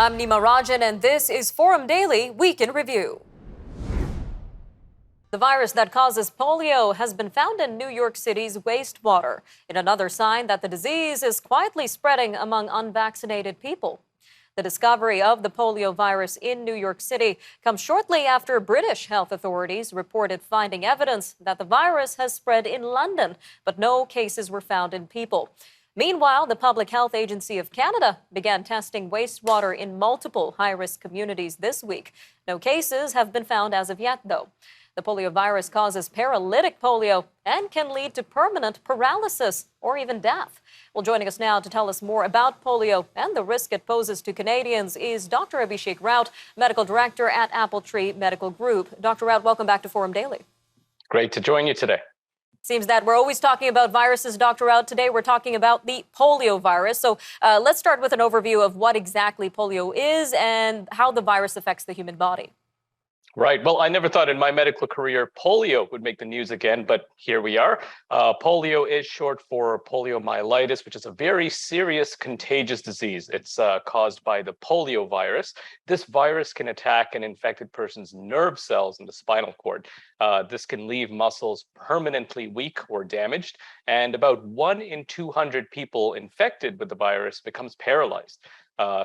I'm Nima Rajan, and this is Forum Daily Week in Review. The virus that causes polio has been found in New York City's wastewater, in another sign that the disease is quietly spreading among unvaccinated people. The discovery of the polio virus in New York City comes shortly after British health authorities reported finding evidence that the virus has spread in London, but no cases were found in people. Meanwhile, the Public Health Agency of Canada began testing wastewater in multiple high-risk communities this week. No cases have been found as of yet, though. The polio virus causes paralytic polio and can lead to permanent paralysis or even death. Well, joining us now to tell us more about polio and the risk it poses to Canadians is Dr. Abhishek Rout, Medical Director at Apple Tree Medical Group. Dr. Rout, welcome back to Forum Daily. Great to join you today. Seems that we're always talking about viruses, Dr. Rout. Today we're talking about the polio virus. So let's start with an overview of what exactly polio is and how the virus affects the human body. Right. Well, I never thought in my medical career polio would make the news again, but here we are. Polio is short for poliomyelitis, which is a very serious contagious disease. It's caused by the polio virus. This virus can attack an infected person's nerve cells in the spinal cord. This can leave muscles permanently weak or damaged, and about 1 in 200 people infected with the virus becomes paralyzed.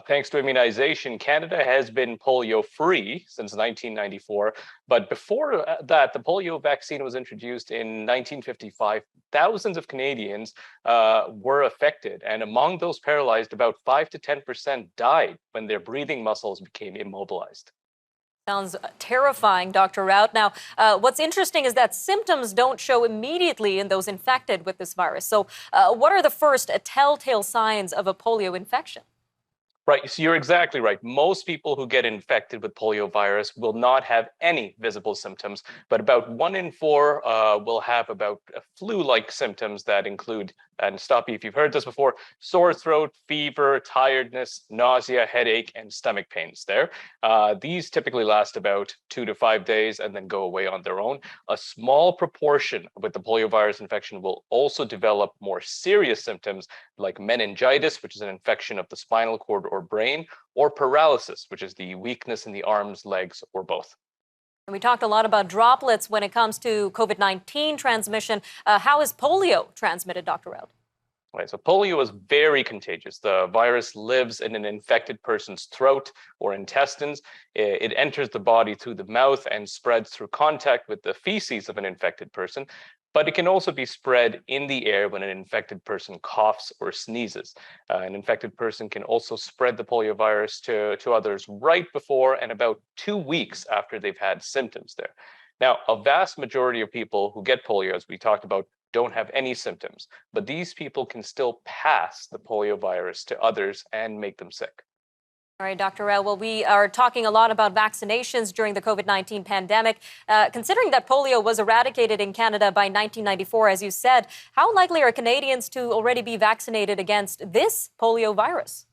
Thanks to immunization, Canada has been polio-free since 1994. But before that, the polio vaccine was introduced in 1955. Thousands of Canadians were affected. And among those paralyzed, about 5 to 10% died when their breathing muscles became immobilized. Sounds terrifying, Dr. Rout. Now, what's interesting is that symptoms don't show immediately in those infected with this virus. So what are the first telltale signs of a polio infection? Right. So you're exactly right. Most people who get infected with polio virus will not have any visible symptoms, but about 1 in 4 will have about flu-like symptoms that include, and stop me if you've heard this before, sore throat, fever, tiredness, nausea, headache, and stomach pains there. These typically last about 2 to 5 days and then go away on their own. A small proportion with the polio virus infection will also develop more serious symptoms like meningitis, which is an infection of the spinal cord or brain, or paralysis, which is the weakness in the arms, legs, or both. And we talked a lot about droplets when it comes to COVID-19 transmission. How is polio transmitted, Dr. Rout? Right, so polio is very contagious. The virus lives in an infected person's throat or intestines. It enters the body through the mouth and spreads through contact with the feces of an infected person. But it can also be spread in the air when an infected person coughs or sneezes. An infected person can also spread the polio virus to others right before and about 2 weeks after they've had symptoms there. Now, a vast majority of people who get polio, as we talked about, don't have any symptoms, but these people can still pass the polio virus to others and make them sick. All right, Dr. Rout. Well, we are talking a lot about vaccinations during the COVID-19 pandemic. Considering that polio was eradicated in Canada by 1994, as you said, how likely are Canadians to already be vaccinated against this polio virus?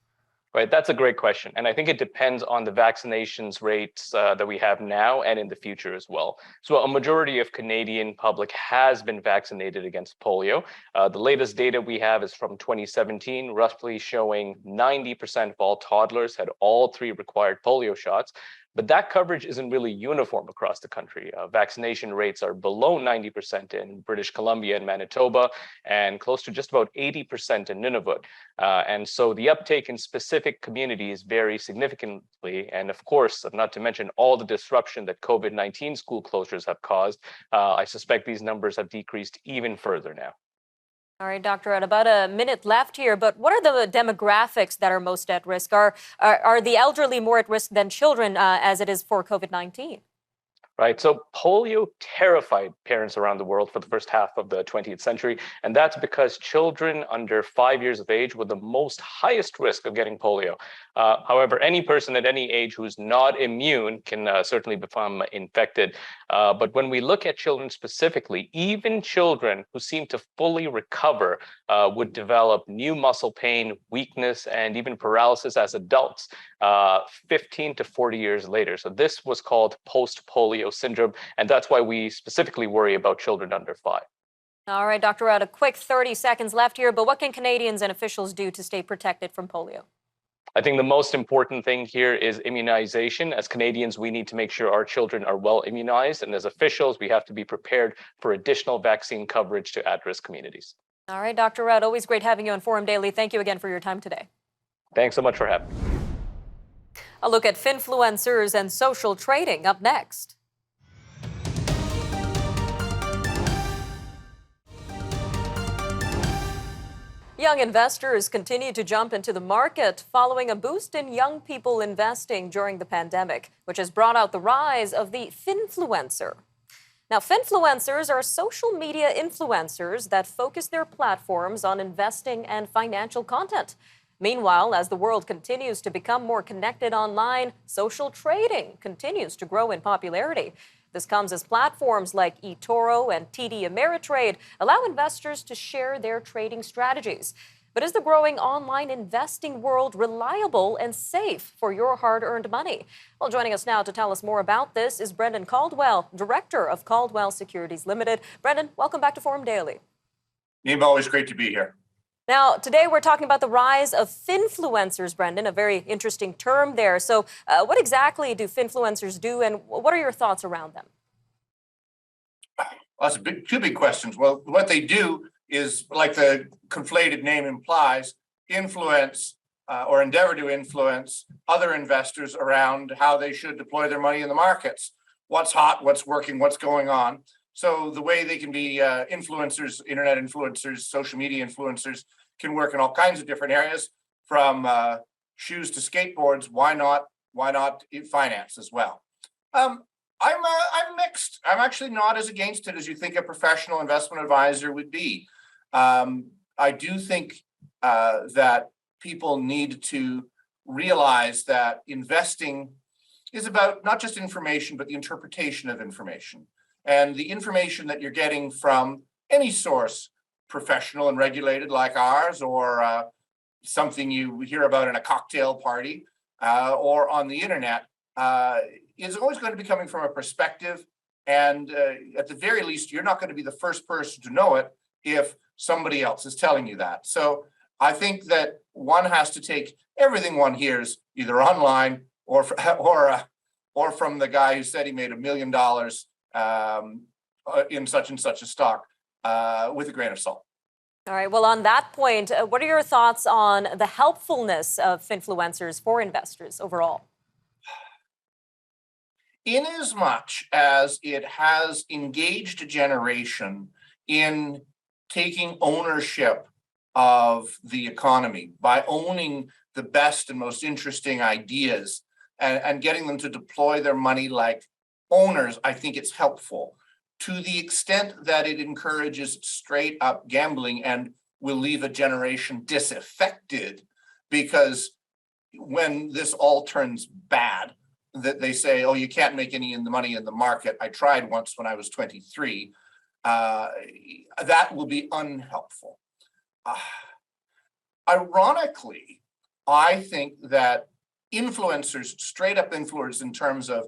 Right, that's a great question. And I think it depends on the vaccinations rates that we have now and in the future as well. So a majority of Canadian public has been vaccinated against polio. The latest data we have is from 2017, roughly showing 90% of all toddlers had all 3 required polio shots. But that coverage isn't really uniform across the country. Vaccination rates are below 90% in British Columbia and Manitoba, and close to just about 80% in Nunavut. And so the uptake in specific communities vary significantly. And of course, not to mention all the disruption that COVID-19 school closures have caused, I suspect these numbers have decreased even further now. All right, Dr. Rout, about a minute left here, but what are the demographics that are most at risk? Are the elderly more at risk than children as it is for COVID-19? Right. So polio terrified parents around the world for the first half of the 20th century. And that's because children under 5 years of age were the most highest risk of getting polio. However, any person at any age who's not immune can certainly become infected. But when we look at children specifically, even children who seem to fully recover would develop new muscle pain, weakness, and even paralysis as adults 15 to 40 years later. So this was called post-polio syndrome, and that's why we specifically worry about children under 5. All right, Dr. Rout, a quick 30 seconds left here, but what can Canadians and officials do to stay protected from polio? I think the most important thing here is immunization. As Canadians, we need to make sure our children are well immunized. And as officials, we have to be prepared for additional vaccine coverage to at-risk communities. All right, Dr. Rudd, always great having you on Forum Daily. Thank you again for your time today. Thanks so much for having me. A look at finfluencers and social trading up next. Young investors continue to jump into the market following a boost in young people investing during the pandemic, which has brought out the rise of the finfluencer. Now, finfluencers are social media influencers that focus their platforms on investing and financial content. Meanwhile, as the world continues to become more connected online, social trading continues to grow in popularity. This comes as platforms like eToro and TD Ameritrade allow investors to share their trading strategies. But is the growing online investing world reliable and safe for your hard-earned money? Well, joining us now to tell us more about this is Brendan Caldwell, Director of Caldwell Securities Limited. Brendan, welcome back to Forum Daily. Neve, always great to be here. Now, today we're talking about the rise of finfluencers, Brendan, a very interesting term there. So what exactly do finfluencers do, and what are your thoughts around them? Well, that's two big questions. Well, what they do is, like the conflated name implies, influence or endeavor to influence other investors around how they should deploy their money in the markets. What's hot, what's working, what's going on. So the way they can be influencers, internet influencers, social media influencers can work in all kinds of different areas, from shoes to skateboards. Why not finance as well? I'm mixed. I'm actually not as against it as you think a professional investment advisor would be. I do think that people need to realize that investing is about not just information, but the interpretation of information. And the information that you're getting from any source, professional and regulated like ours, or something you hear about in a cocktail party, or on the internet, is always going to be coming from a perspective. And at the very least, you're not going to be the first person to know it if somebody else is telling you that. So I think that one has to take everything one hears, either online or from the guy who said he made $1 million in such and such a stock, with a grain of salt. All right. Well, on that point, what are your thoughts on the helpfulness of finfluencers for investors overall? Inasmuch as it has engaged a generation in taking ownership of the economy by owning the best and most interesting ideas and getting them to deploy their money like owners, I think it's helpful. To the extent that it encourages straight up gambling and will leave a generation disaffected, because when this all turns bad, that they say, oh, you can't make any money in the market. I tried once when I was 23. That will be unhelpful. Ironically, I think that influencers, straight up influencers in terms of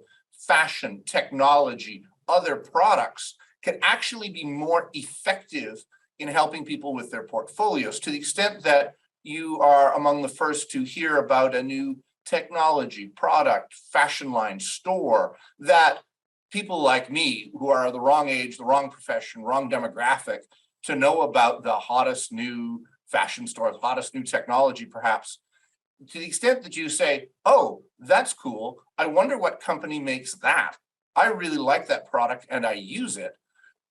fashion, technology, other products, can actually be more effective in helping people with their portfolios, to the extent that you are among the first to hear about a new technology, product, fashion line, store that people like me, who are the wrong age, the wrong profession, wrong demographic, to know about the hottest new fashion store, the hottest new technology, perhaps. To the extent that you say, oh, that's cool, I wonder what company makes that. I really like that product and I use it.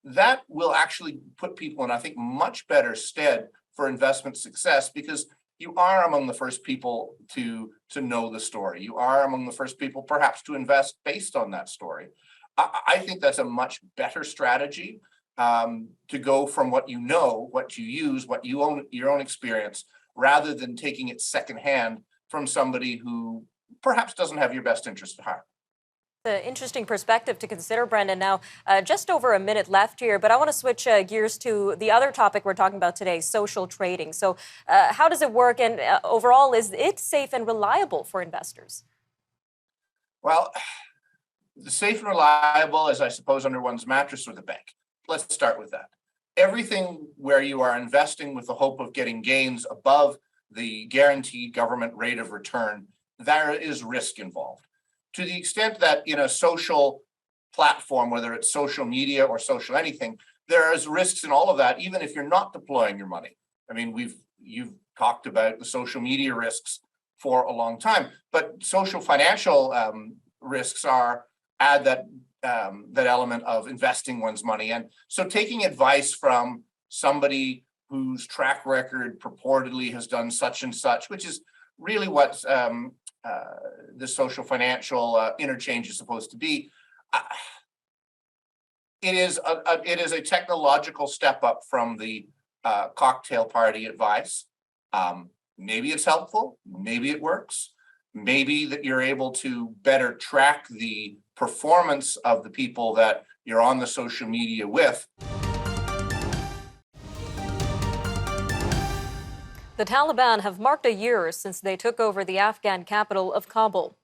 That will actually put people in, I think, much better stead for investment success, because you are among the first people to know the story. You are among the first people perhaps to invest based on that story. I think that's a much better strategy, to go from what you know, what you use, what you own, your own experience, rather than taking it secondhand from somebody who perhaps doesn't have your best interest at heart. An interesting perspective to consider, Brendan. Now, just over a minute left here, but I want to switch gears to the other topic we're talking about today, social trading. So how does it work, and overall, is it safe and reliable for investors? Well, the safe and reliable is, I suppose, under one's mattress or the bank. Let's start with that. Everything where you are investing with the hope of getting gains above the guaranteed government rate of return, there is risk involved. To the extent that in a social platform, whether it's social media or social anything, there is risks in all of that, even if you're not deploying your money. I mean, you've talked about the social media risks for a long time, but social financial risks add that element of investing one's money. And so taking advice from somebody whose track record purportedly has done such and such, which is really what the social financial interchange is supposed to be. It is a technological step up from the cocktail party advice. Maybe it's helpful, maybe it works, maybe that you're able to better track the performance of the people that you're on the social media with. The Taliban have marked a year since they took over the Afghan capital of Kabul.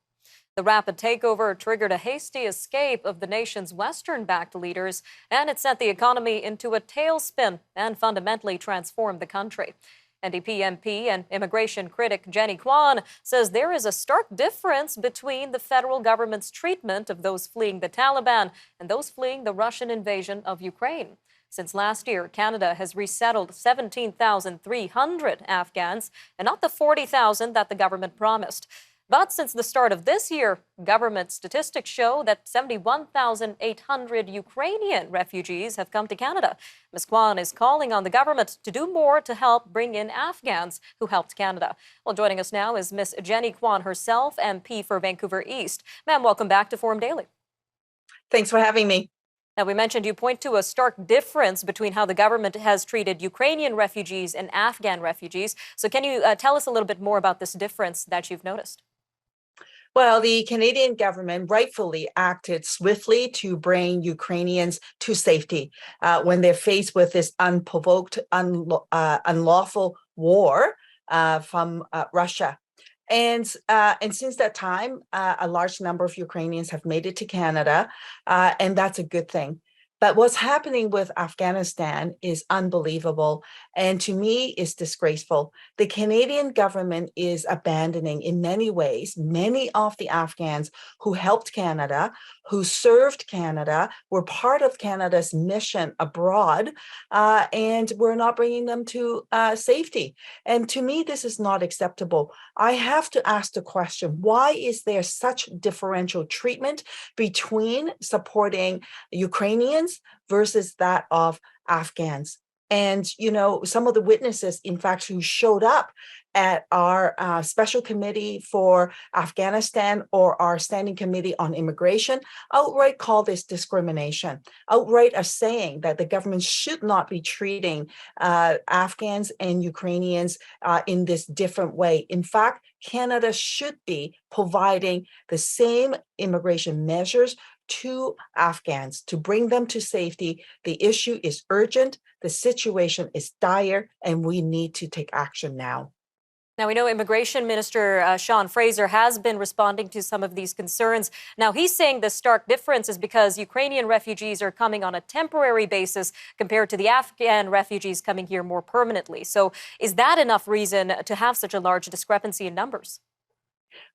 The rapid takeover triggered a hasty escape of the nation's Western-backed leaders, and it sent the economy into a tailspin and fundamentally transformed the country. NDP MP and immigration critic Jenny Kwan says there is a stark difference between the federal government's treatment of those fleeing the Taliban and those fleeing the Russian invasion of Ukraine. Since last year, Canada has resettled 17,300 Afghans and not the 40,000 that the government promised. But since the start of this year, government statistics show that 71,800 Ukrainian refugees have come to Canada. Ms. Kwan is calling on the government to do more to help bring in Afghans who helped Canada. Well, joining us now is Ms. Jenny Kwan herself, MP for Vancouver East. Ma'am, welcome back to Forum Daily. Thanks for having me. Now, we mentioned you point to a stark difference between how the government has treated Ukrainian refugees and Afghan refugees. So can you tell us a little bit more about this difference that you've noticed? Well, the Canadian government rightfully acted swiftly to bring Ukrainians to safety when they're faced with this unprovoked, unlawful war from Russia. And since that time, a large number of Ukrainians have made it to Canada, and that's a good thing. But what's happening with Afghanistan is unbelievable, and to me is disgraceful. The Canadian government is abandoning, in many ways, many of the Afghans who helped Canada, who served Canada, were part of Canada's mission abroad, and we're not bringing them to safety. And to me, this is not acceptable. I have to ask the question, why is there such differential treatment between supporting Ukrainians versus that of Afghans? And, you know, some of the witnesses, in fact, who showed up at our special committee for Afghanistan or our standing committee on immigration outright call this discrimination, outright are saying that the government should not be treating Afghans and Ukrainians in this different way. In fact, Canada should be providing the same immigration measures to Afghans to bring them to safety. The issue is urgent, the situation is dire, and we need to take action now. Now, we know Immigration Minister Sean Fraser has been responding to some of these concerns. Now, he's saying the stark difference is because Ukrainian refugees are coming on a temporary basis compared to the Afghan refugees coming here more permanently. So is that enough reason to have such a large discrepancy in numbers?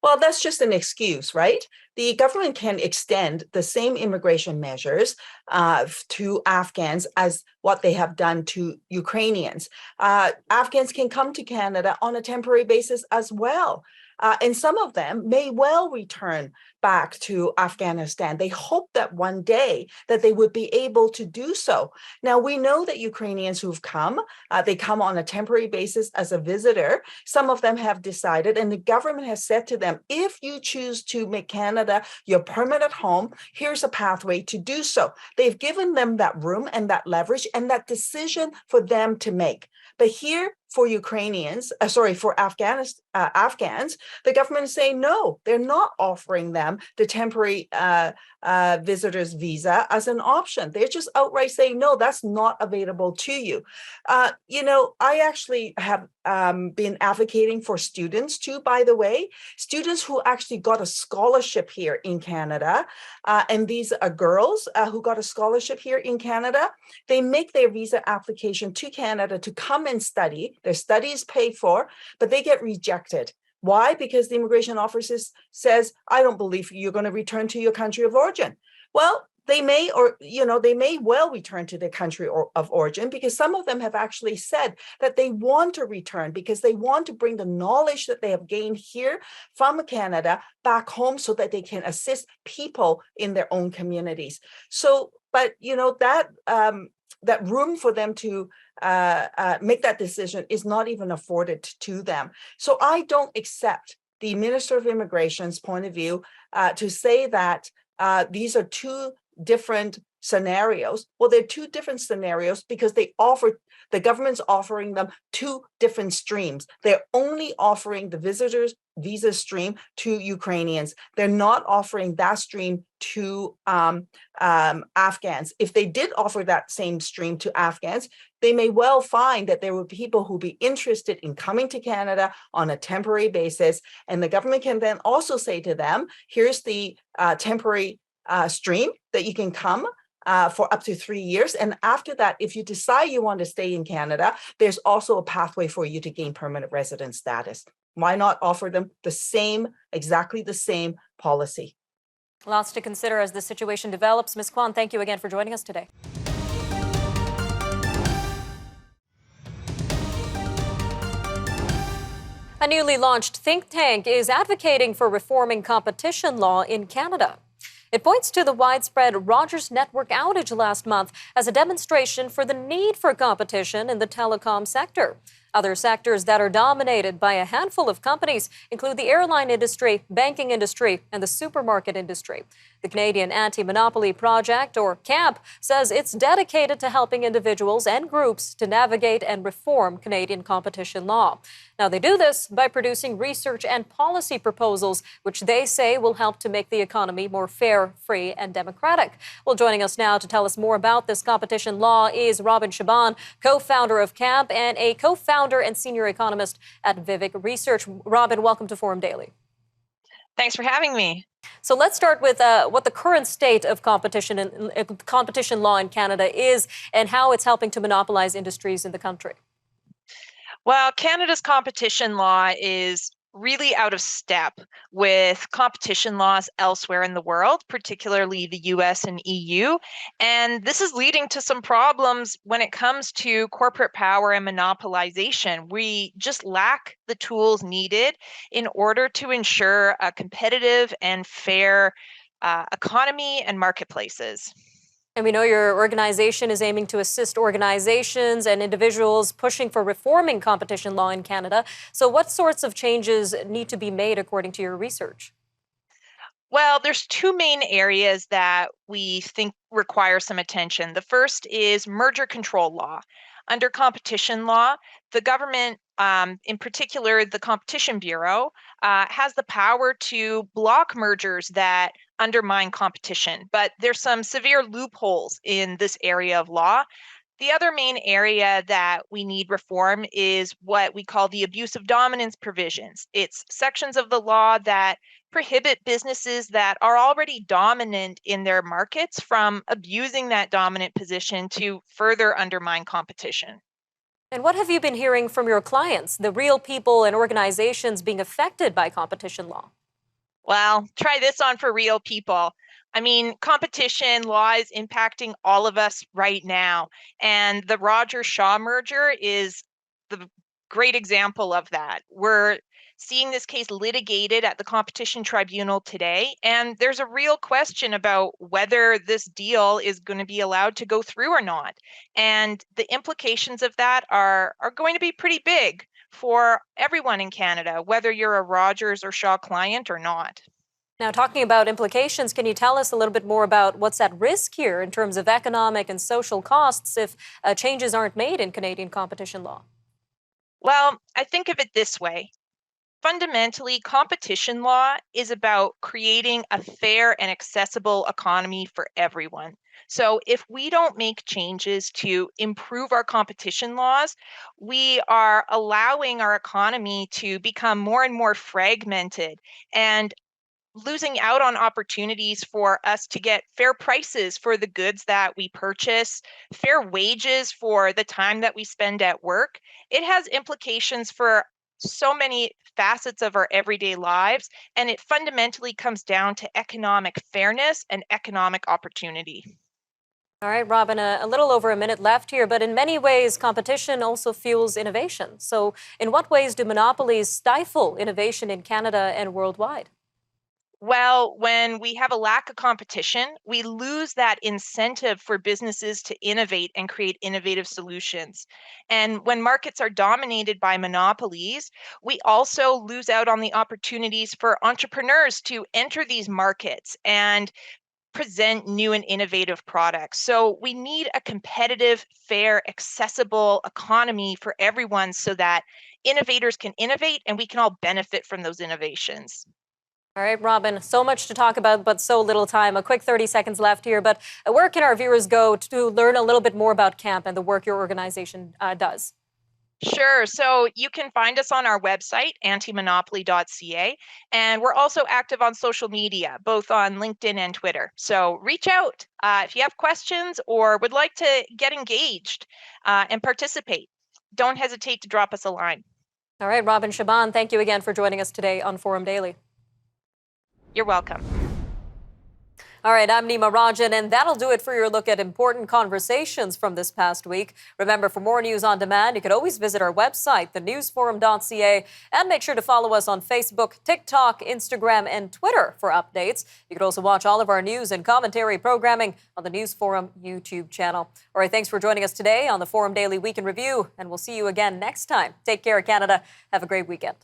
Well, that's just an excuse, right? The government can extend the same immigration measures to Afghans as what they have done to Ukrainians. Afghans can come to Canada on a temporary basis as well. And some of them may well return back to Afghanistan. They hope that one day that they would be able to do so. Now, we know that Ukrainians who've come, they come on a temporary basis as a visitor. Some of them have decided, and the government has said to them, if you choose to make Canada your permanent home, here's a pathway to do so. They've given them that room and that leverage and that decision for them to make. But here for Afghans, the government is saying, no, they're not offering them them the temporary visitor's visa as an option. They're just outright saying, no, that's not available to you. I actually have been advocating for students too, by the way, students who actually got a scholarship here in Canada. And these are girls who got a scholarship here in Canada. They make their visa application to Canada to come and study. Their study is paid for, but they get rejected. Why? Because the immigration officer says, I don't believe you're going to return to your country of origin. Well, they may, they may well return to their country of origin, because some of them have actually said that they want to return because they want to bring the knowledge that they have gained here from Canada back home so that they can assist people in their own communities. So, but that room for them to make that decision is not even afforded to them. So I don't accept the Minister of Immigration's point of view to say that these are two different scenarios. Well, they're two different scenarios because the government's offering them two different streams. They're only offering the visitors visa stream to Ukrainians. They're not offering that stream to Afghans. If they did offer that same stream to Afghans, they may well find that there will be people who be interested in coming to Canada on a temporary basis. And the government can then also say to them, here's the temporary stream that you can come for up to 3 years. And after that, if you decide you want to stay in Canada, there's also a pathway for you to gain permanent resident status. Why not offer them exactly the same policy? Lots to consider as the situation develops. Ms. Kwan, thank you again for joining us today. A newly launched think tank is advocating for reforming competition law in Canada. It points to the widespread Rogers network outage last month as a demonstration for the need for competition in the telecom sector. Other sectors that are dominated by a handful of companies include the airline industry, banking industry, and the supermarket industry. The Canadian Anti-Monopoly Project, or CAMP, says it's dedicated to helping individuals and groups to navigate and reform Canadian competition law. Now, they do this by producing research and policy proposals, which they say will help to make the economy more fair, free, and democratic. Well, joining us now to tell us more about this competition law is Robin Shaban, co-founder of CAMP and a co-founder and senior economist at Vivek Research. Robin, welcome to Forum Daily. Thanks for having me. So let's start with what the current state of competition and competition law in Canada is and how it's helping to monopolize industries in the country. Well, Canada's competition law is really out of step with competition laws elsewhere in the world, particularly the US and EU. And this is leading to some problems when it comes to corporate power and monopolization. We just lack the tools needed in order to ensure a competitive and fair economy and marketplaces. And we know your organization is aiming to assist organizations and individuals pushing for reforming competition law in Canada. So what sorts of changes need to be made according to your research? Well, there's two main areas that we think require some attention. The first is merger control law. Under competition law, the government, in particular the Competition Bureau, has the power to block mergers that undermine competition. But there's some severe loopholes in this area of law. The other main area that we need reform is what we call the abuse of dominance provisions. It's sections of the law that prohibit businesses that are already dominant in their markets from abusing that dominant position to further undermine competition. And what have you been hearing from your clients, the real people and organizations being affected by competition law? Well, try this on for real people. I mean, competition law is impacting all of us right now. And the Rogers-Shaw merger is the great example of that. We're seeing this case litigated at the Competition Tribunal today. And there's a real question about whether this deal is going to be allowed to go through or not. And the implications of that are going to be pretty big for everyone in Canada, whether you're a Rogers or Shaw client or not. Now, talking about implications, can you tell us a little bit more about what's at risk here in terms of economic and social costs if changes aren't made in Canadian competition law? Well, I think of it this way. Fundamentally, competition law is about creating a fair and accessible economy for everyone. So, if we don't make changes to improve our competition laws, we are allowing our economy to become more and more fragmented and losing out on opportunities for us to get fair prices for the goods that we purchase, fair wages for the time that we spend at work. It has implications for so many facets of our everyday lives, and it fundamentally comes down to economic fairness and economic opportunity. All right, Robin, a little over a minute left here, but in many ways, competition also fuels innovation. So, in what ways do monopolies stifle innovation in Canada and worldwide? Well, when we have a lack of competition, we lose that incentive for businesses to innovate and create innovative solutions. And when markets are dominated by monopolies, we also lose out on the opportunities for entrepreneurs to enter these markets and present new and innovative products. So we need a competitive, fair, accessible economy for everyone so that innovators can innovate and we can all benefit from those innovations. All right, Robin, so much to talk about, but so little time. A quick 30 seconds left here. But where can our viewers go to learn a little bit more about CAMP and the work your organization does? Sure. So you can find us on our website, antimonopoly.ca. And we're also active on social media, both on LinkedIn and Twitter. So reach out if you have questions or would like to get engaged and participate. Don't hesitate to drop us a line. All right, Robin Shaban, thank you again for joining us today on Forum Daily. You're welcome. All right, I'm Nima Rajan, and that'll do it for your look at important conversations from this past week. Remember, for more news on demand, you can always visit our website, thenewsforum.ca, and make sure to follow us on Facebook, TikTok, Instagram, and Twitter for updates. You can also watch all of our news and commentary programming on the News Forum YouTube channel. All right, thanks for joining us today on the Forum Daily Week in Review, and we'll see you again next time. Take care, Canada. Have a great weekend.